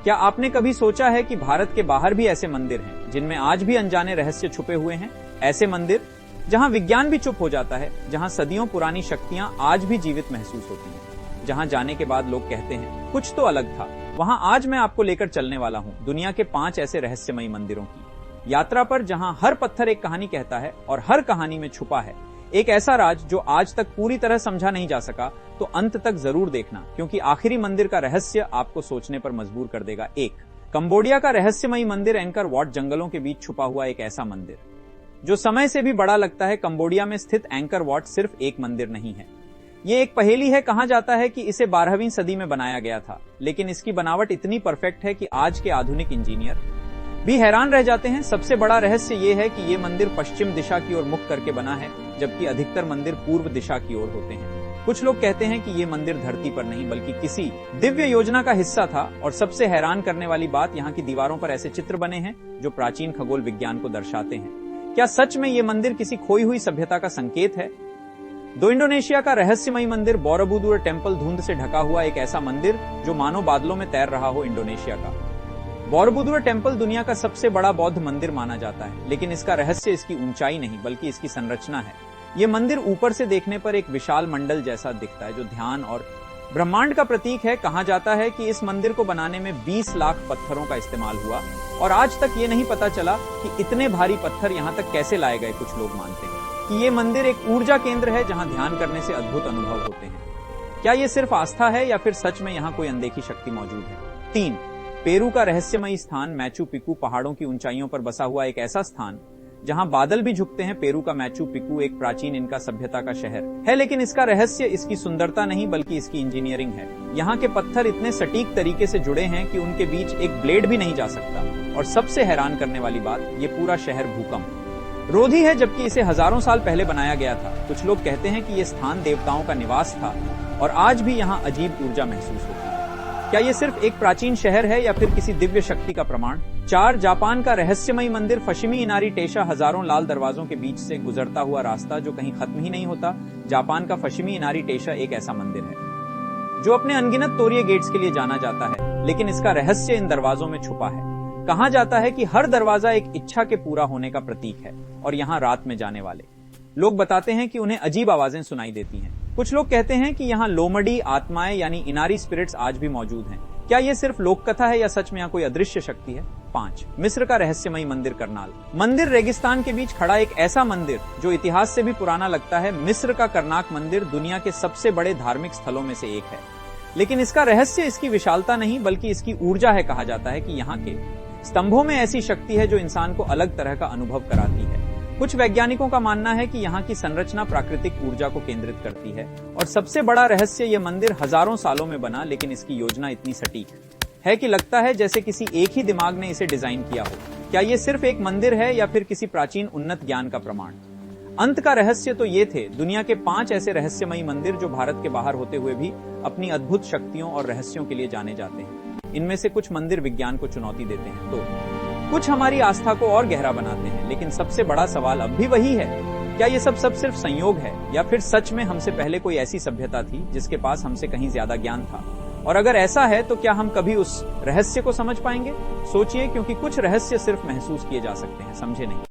क्या आपने कभी सोचा है कि भारत के बाहर भी ऐसे मंदिर हैं जिनमें आज भी अनजाने रहस्य छुपे हुए हैं? ऐसे मंदिर जहां विज्ञान भी चुप हो जाता है, जहां सदियों पुरानी शक्तियां आज भी जीवित महसूस होती हैं, जहां जाने के बाद लोग कहते हैं कुछ तो अलग था। वहां आज मैं आपको लेकर चलने वाला हूं दुनिया के 5 ऐसे रहस्यमयी मंदिरों की यात्रा पर, जहां हर पत्थर एक कहानी कहता है और हर कहानी में छुपा है एक ऐसा राज जो आज तक पूरी तरह समझा नहीं जा सका। तो अंत तक जरूर देखना, क्योंकि आखिरी मंदिर का रहस्य आपको सोचने पर मजबूर कर देगा। 1, कंबोडिया का रहस्यमयी मंदिर एंकर वॉट जंगलों के बीच छुपा हुआ एक ऐसा मंदिर जो समय से भी बड़ा लगता है। कंबोडिया में स्थित एंकर वॉट सिर्फ एक मंदिर नहीं है, ये एक पहेली है। कहा जाता है कि इसे 12वीं सदी में बनाया गया था, लेकिन इसकी बनावट इतनी परफेक्ट है कि आज के आधुनिक इंजीनियर भी हैरान रह जाते हैं। सबसे बड़ा रहस्य ये है कि ये मंदिर पश्चिम दिशा की ओर मुख करके बना है, जबकि अधिकतर मंदिर पूर्व दिशा की ओर होते हैं। कुछ लोग कहते हैं कि ये मंदिर धरती पर नहीं बल्कि किसी दिव्य योजना का हिस्सा था। और सबसे हैरान करने वाली बात, यहाँ की दीवारों पर ऐसे चित्र बने हैं जो प्राचीन खगोल विज्ञान को दर्शाते हैं। क्या सच में ये मंदिर किसी खोई हुई सभ्यता का संकेत है? 2, इंडोनेशिया का रहस्यमयी मंदिर बोरोबुदुर टेम्पल, धुंध से ढका हुआ एक ऐसा मंदिर जो मानो बादलों में तैर रहा हो। इंडोनेशिया का बोरोबुदुर टेम्पल दुनिया का सबसे बड़ा बौद्ध मंदिर माना जाता है, लेकिन इसका रहस्य इसकी ऊंचाई नहीं बल्कि इसकी संरचना है। ये मंदिर ऊपर से देखने पर एक विशाल मंडल जैसा दिखता है जो ध्यान और ब्रह्मांड का प्रतीक है। कहा जाता है कि इस मंदिर को बनाने में 20 लाख पत्थरों का इस्तेमाल हुआ और आज तक ये नहीं पता चला कि इतने भारी पत्थर यहाँ तक कैसे लाए गए। कुछ लोग मानते हैं कि ये मंदिर एक ऊर्जा केंद्र है जहाँ ध्यान करने से अद्भुत अनुभव होते हैं। क्या ये सिर्फ आस्था है या फिर सच में यहाँ कोई अनदेखी शक्ति मौजूद है? 3, पेरू का रहस्यमयी स्थान मैचू पिकू, पहाड़ों की ऊंचाइयों पर बसा हुआ एक ऐसा स्थान जहां बादल भी झुकते हैं। पेरू का मैचू पिकू एक प्राचीन इनका सभ्यता का शहर है, लेकिन इसका रहस्य इसकी सुंदरता नहीं बल्कि इसकी इंजीनियरिंग है। यहाँ के पत्थर इतने सटीक तरीके से जुड़े हैं कि उनके बीच एक ब्लेड भी नहीं जा सकता। और सबसे हैरान करने वाली बात, ये पूरा शहर भूकंप रोधी है, जबकि इसे हजारों साल पहले बनाया गया था। कुछ लोग कहते हैं कि ये स्थान देवताओं का निवास था और आज भी यहाँ अजीब ऊर्जा महसूस होती है। क्या ये सिर्फ एक प्राचीन शहर है या फिर किसी दिव्य शक्ति का प्रमाण? 4, जापान का रहस्यमयी मंदिर फशिमी इनारी टेशा, हजारों लाल दरवाजों के बीच से गुजरता हुआ रास्ता जो कहीं खत्म ही नहीं होता। जापान का फशिमी इनारी टेशा एक ऐसा मंदिर है जो अपने अनगिनत तोरिये गेट्स के लिए जाना जाता है, लेकिन इसका रहस्य इन दरवाजों में छुपा है। कहा जाता है कि हर दरवाजा एक इच्छा के पूरा होने का प्रतीक है और यहाँ रात में जाने वाले लोग बताते हैं कि उन्हें अजीब आवाजें सुनाई देती हैं। कुछ लोग कहते हैं कि यहाँ लोमड़ी आत्माएं यानी इनारी स्पिरिट्स आज भी मौजूद हैं। क्या ये सिर्फ लोक कथा है या सच में यहाँ कोई अदृश्य शक्ति है? 5, मिस्र का रहस्यमयी मंदिर करनाल मंदिर, रेगिस्तान के बीच खड़ा एक ऐसा मंदिर जो इतिहास से भी पुराना लगता है। मिस्र का करनाक मंदिर दुनिया के सबसे बड़े धार्मिक स्थलों में से एक है, लेकिन इसका रहस्य इसकी विशालता नहीं बल्कि इसकी ऊर्जा है। कहा जाता है कि यहाँ के स्तंभों में ऐसी शक्ति है जो इंसान को अलग तरह का अनुभव कराती है। कुछ वैज्ञानिकों का मानना है कि यहाँ की संरचना प्राकृतिक ऊर्जा को केंद्रित करती है। और सबसे बड़ा रहस्य, ये मंदिर हजारों सालों में बना, लेकिन इसकी योजना इतनी सटीक है कि लगता है जैसे किसी एक ही दिमाग ने इसे डिजाइन किया हो। क्या ये सिर्फ एक मंदिर है या फिर किसी प्राचीन उन्नत ज्ञान का प्रमाण? अंत का रहस्य तो ये थे दुनिया के 5 ऐसे रहस्यमयी मंदिर जो भारत के बाहर होते हुए भी अपनी अद्भुत शक्तियों और रहस्यों के लिए जाने जाते हैं। इनमें से कुछ मंदिर विज्ञान को चुनौती देते हैं, तो कुछ हमारी आस्था को और गहरा बनाते हैं। लेकिन सबसे बड़ा सवाल अब भी वही है, क्या ये सब सिर्फ संयोग है या फिर सच में हमसे पहले कोई ऐसी सभ्यता थी जिसके पास हमसे कहीं ज्यादा ज्ञान था? और अगर ऐसा है तो क्या हम कभी उस रहस्य को समझ पाएंगे? सोचिए, क्योंकि कुछ रहस्य सिर्फ महसूस किए जा सकते हैं, समझे नहीं।